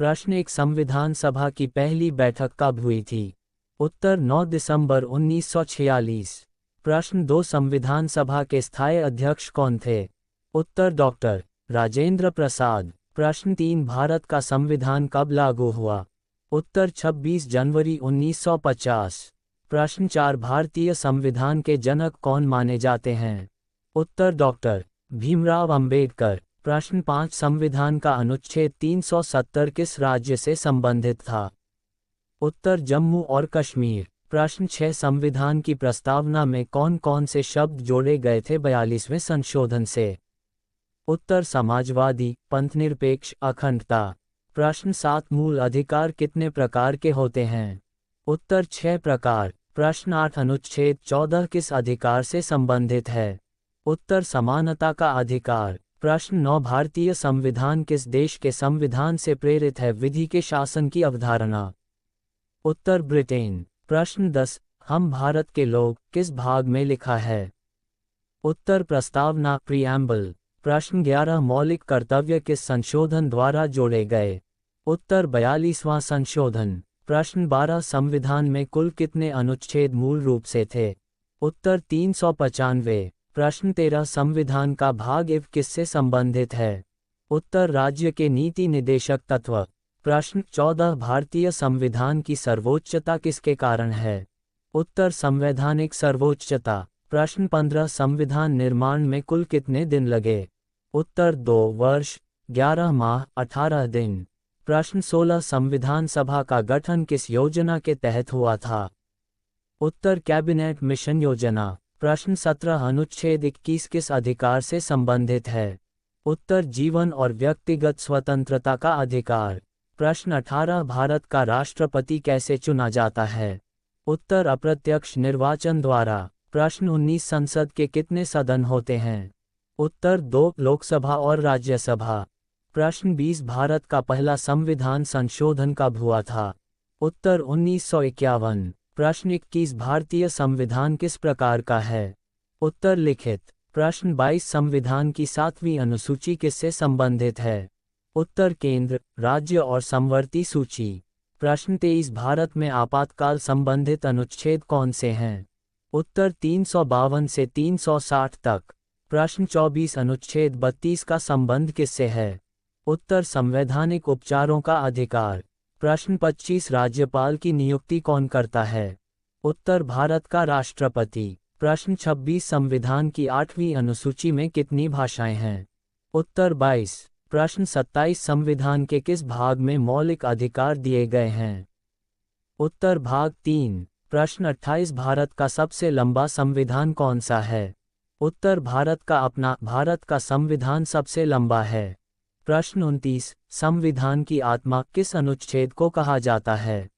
प्रश्न एक संविधान सभा की पहली बैठक कब हुई थी? उत्तर 9 दिसंबर 1946। प्रश्न दो संविधान सभा के स्थायी अध्यक्ष कौन थे? उत्तर डॉक्टर राजेंद्र प्रसाद। प्रश्न तीन भारत का संविधान कब लागू हुआ? उत्तर 26 जनवरी 1950। प्रश्न चार भारतीय संविधान के जनक कौन माने जाते हैं? उत्तर डॉक्टर भीमराव अंबेडकर। प्रश्न पाँच संविधान का अनुच्छेद 370 किस राज्य से संबंधित था? उत्तर जम्मू और कश्मीर। प्रश्न छः संविधान की प्रस्तावना में कौन कौन से शब्द जोड़े गए थे 42वें संशोधन से? उत्तर समाजवादी, पंथनिरपेक्ष, अखंडता। प्रश्न सात मूल अधिकार कितने प्रकार के होते हैं? उत्तर 6 प्रकार। प्रश्न आठ अनुच्छेद 14 किस अधिकार से संबंधित है? उत्तर समानता का अधिकार। प्रश्न नौ भारतीय संविधान किस देश के संविधान से प्रेरित है? विधि के शासन की अवधारणा। उत्तर ब्रिटेन। प्रश्न 10 हम भारत के लोग किस भाग में लिखा है? उत्तर प्रस्तावना प्रीएम्बल। प्रश्न 11 मौलिक कर्तव्य किस संशोधन द्वारा जोड़े गए? उत्तर 42वां संशोधन। प्रश्न 12 संविधान में कुल कितने अनुच्छेद मूल रूप से थे? उत्तर 395। प्रश्न 13 संविधान का भाग इव किससे संबंधित है? उत्तर राज्य के नीति निदेशक तत्व। प्रश्न 14 भारतीय संविधान की सर्वोच्चता किसके कारण है? उत्तर संवैधानिक सर्वोच्चता। प्रश्न 15 संविधान निर्माण में कुल कितने दिन लगे? उत्तर 2 वर्ष, 11 माह, 18 दिन। प्रश्न 16 संविधान सभा का गठन किस योजना के तहत हुआ था? उत्तर कैबिनेट मिशन योजना। प्रश्न 17 अनुच्छेद 21 किस अधिकार से संबंधित है? उत्तर जीवन और व्यक्तिगत स्वतंत्रता का अधिकार। प्रश्न 18 भारत का राष्ट्रपति कैसे चुना जाता है? उत्तर अप्रत्यक्ष निर्वाचन द्वारा। प्रश्न 19 संसद के कितने सदन होते हैं? उत्तर 2 लोकसभा और राज्यसभा। प्रश्न 20 भारत का पहला संविधान संशोधन कब हुआ था? उत्तर 1951। प्रश्न 21 भारतीय संविधान किस प्रकार का है? उत्तर लिखित। प्रश्न 22 संविधान की 7वीं अनुसूची किससे संबंधित है? उत्तर केंद्र, राज्य और समवर्ती सूची। प्रश्न 23 भारत में आपातकाल संबंधित अनुच्छेद कौन से हैं? उत्तर 352 से 360 तक। प्रश्न 24 अनुच्छेद 32 का संबंध किससे है? उत्तर संवैधानिक उपचारों का अधिकार। प्रश्न 25 राज्यपाल की नियुक्ति कौन करता है? उत्तर भारत का राष्ट्रपति। प्रश्न 26 संविधान की 8वीं अनुसूची में कितनी भाषाएं हैं? उत्तर 22। प्रश्न 27 संविधान के किस भाग में मौलिक अधिकार दिए गए हैं? उत्तर भाग 3। प्रश्न 28 भारत का सबसे लंबा संविधान कौन सा है? उत्तर भारत का संविधान सबसे लंबा है। प्रश्न 29 संविधान की आत्मा किस अनुच्छेद को कहा जाता है?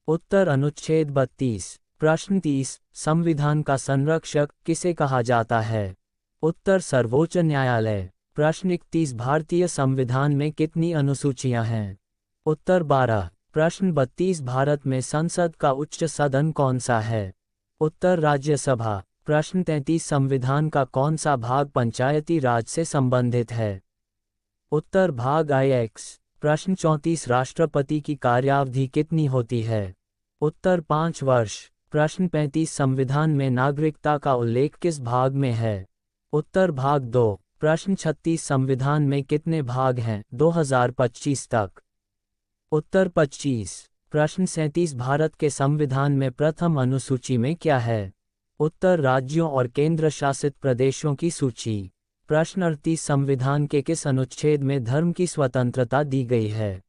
उत्तर अनुच्छेद 32। प्रश्न 30 संविधान का संरक्षक किसे कहा जाता है? उत्तर सर्वोच्च न्यायालय। प्रश्न 31 भारतीय संविधान में कितनी अनुसूचियां हैं? उत्तर 12। प्रश्न 32 भारत में संसद का उच्च सदन कौन सा है? उत्तर राज्यसभा। प्रश्न 33 संविधान का कौन सा भाग पंचायती राज से संबंधित है? उत्तर भाग IX। प्रश्न 34 राष्ट्रपति की कार्यावधि कितनी होती है? उत्तर 5 वर्ष। प्रश्न 35 संविधान में नागरिकता का उल्लेख किस भाग में है? उत्तर भाग 2। प्रश्न 36 संविधान में कितने भाग हैं 2025 तक? उत्तर 25। प्रश्न 37 भारत के संविधान में प्रथम अनुसूची में क्या है? उत्तर राज्यों और केंद्र शासित प्रदेशों की सूची। प्रश्न 38 संविधान के किस अनुच्छेद में धर्म की स्वतंत्रता दी गई है?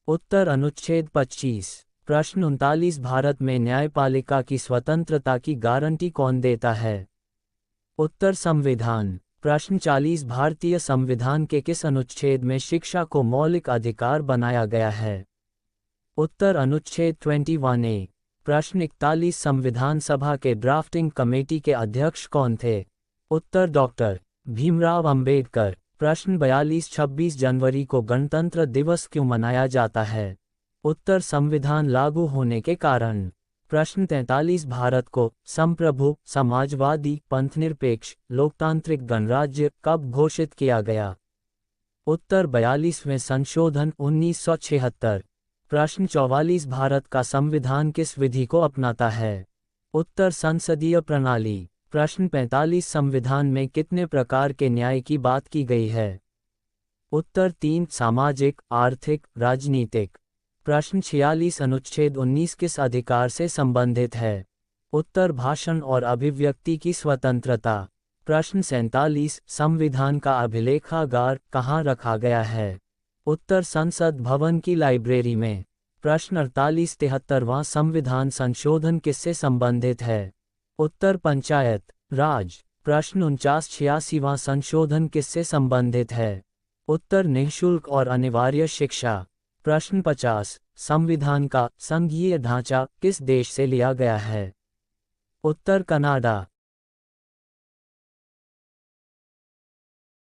उत्तर अनुच्छेद 25। प्रश्न 39 भारत में न्यायपालिका की स्वतंत्रता की गारंटी कौन देता है? उत्तर संविधान। प्रश्न 40 भारतीय संविधान के किस अनुच्छेद में शिक्षा को मौलिक अधिकार बनाया गया है? उत्तर अनुच्छेद 21A। प्रश्न 41 संविधान सभा के ड्राफ्टिंग कमेटी के अध्यक्ष कौन थे? उत्तर डॉक्टर भीमराव अंबेडकर। प्रश्न 42 26 जनवरी को गणतंत्र दिवस क्यों मनाया जाता है? उत्तर संविधान लागू होने के कारण। प्रश्न 43 भारत को संप्रभु, समाजवादी, पंथनिरपेक्ष, लोकतांत्रिक गणराज्य कब घोषित किया गया? उत्तर 42वें संशोधन 1976। प्रश्न 44 भारत का संविधान किस विधि को अपनाता है? उत्तर संसदीय प्रणाली। प्रश्न 45 संविधान में कितने प्रकार के न्याय की बात की गई है? उत्तर 3 सामाजिक, आर्थिक, राजनीतिक। प्रश्न 46 अनुच्छेद 19 किस अधिकार से संबंधित है? उत्तर भाषण और अभिव्यक्ति की स्वतंत्रता। प्रश्न 47 संविधान का अभिलेखागार कहाँ रखा गया है? उत्तर संसद भवन की लाइब्रेरी में। प्रश्न 48 73वां संविधान संशोधन किससे संबंधित है? उत्तर पंचायत राज। प्रश्न 49 86वां संशोधन किससे संबंधित है? उत्तर निःशुल्क और अनिवार्य शिक्षा। प्रश्न 50 संविधान का संघीय ढांचा किस देश से लिया गया है? उत्तर कनाडा।